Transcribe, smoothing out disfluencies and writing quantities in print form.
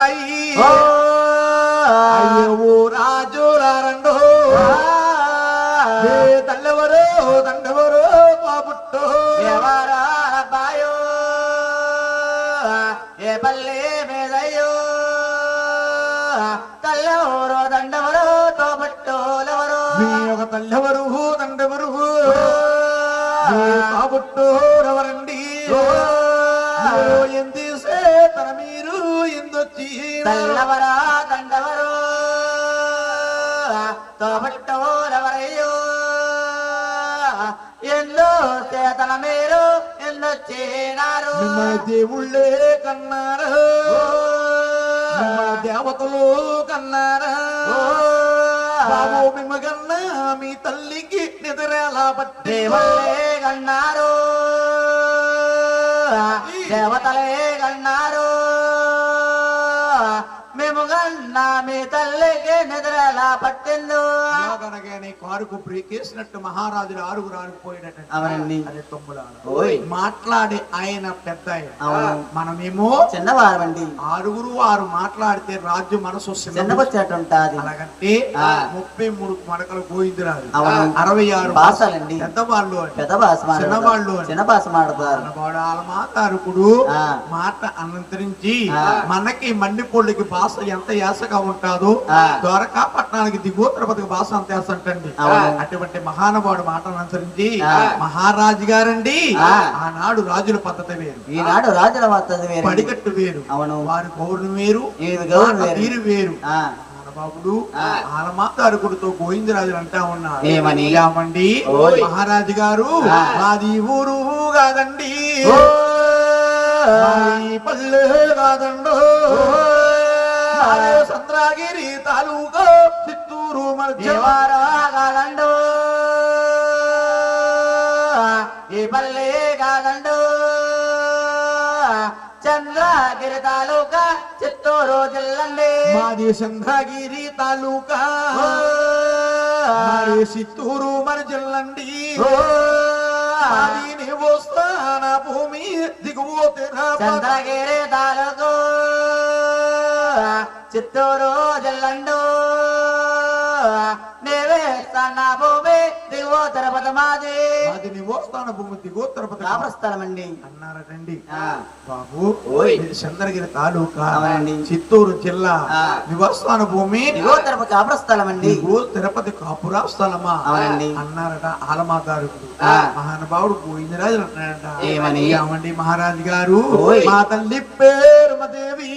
అయ్యో రాజులారండో తల్లెవరో దండెవరో పాపుట్టో ఎవరా బాయో ఏ పల్లె మీదయ్యో తల్లెవరో దండెవరో తోబట్టోలెవరో మీ ఒక తల్లెవరు దండెవరు పాపుట్టోరెవరండి ఎంతీసే తన మీరు ఎందొచ్చి తల్లెవరా దండెవరో తోబట్టోలెవరయ్యో ఎందో చేతన మీరు ఎందొచ్చినారు మిమ్మల్ని దేవుళ్ళే కన్నారు మిమ్మల్ని దేవతలు కన్నారా బాబు మిమ్మకన్నా మీ తల్లికి నిద్రేలా పట్టి దేవుళ్ళే కన్నారు దేవతలే కన్నారు మేము కన్నా మీ తల్లికి నిద్రలా పట్టిందో కనుకనే కారుకు బ్రేకేసినట్టు మహారాజులు ఆరుగురు ఆరుకుపోయినట్టు అవునండి. అదే తమ్ములాడు ఓయ్ మాట్లాడే ఆయన పెద్ద ఆయన అవును. మనమేమో చిన్నవారమండి ఆరుగురు వారు మాట్లాడితే రాజ్యం మనసు చిన్నపచ్చేటుంటాది అలాగంటే 33 మడకలు గోయిందిరాదు అవును. 66 భాషలండి పెద్దవాళ్ళు పెద్ద భాష చిన్నవాళ్ళు చిన్న భాష మాడతారు చిన్నవాడు ఆలమాతారుకుడు మాట అనంతరించి మనకి మండిపోళ్ళకి భాష ఎంత యాసగా ఉంటాదో ద్వారకా పట్టణానికి దిగువ తిరుపతికి భాష అంత యాస అంటండి అటువంటి మహానుభావుడు మాట అనుసరించి మహారాజు గారండి ఆనాడు రాజుల పద్ధతి వేరు ఈనాడు రాజుల పద్ధతి వేరు పడికట్టు వేరు అవును వారి గౌరవం వేరు తీరు వేరు బాబుడు ఆలమాతారుకుడితో గోవిందరాజులు అంటా ఉన్నారు ఏమని ఏమండి మహారాజు గారు మాది ఊరు కాదండి పల్లె కాదండో చంద్రగిరి తాలూకా చిత్తూరు మధ్యవారాగాలండు ఈ పల్లె కాదండు చంద్రగిరి తాలూకా చిత్తూరు జిల్లండి మాది చంద్రగిరి తాలూకా మాది చిత్తూరు మన జిల్లండి వస్తాన భూమి దిగువోతే చంద్రగిరి తాలూకు చిత్తూరు జిల్లండు నివేస్తాన భూమి దిగువ తిరుపతి మాది అది నివోస్తాన భూమి దిగువ తిరుపతి కాపురస్థలం అండి అన్నారటండి బాబు ఓయ్ చంద్రగిరి తాలూకా అవునండి చిత్తూరు జిల్లా నివాస్థాన భూమి దిగువ తిరుపతి కాపురస్థలం అండి దిగువ తిరుపతి కాపురా స్థలమా అవునండి అన్నారట ఆలమాతారుడు మహానుభావుడు గోవిందరాజు అంటున్నాడట ఏమని ఏమండి మహారాజు గారు మా తల్లి పేరు దేవి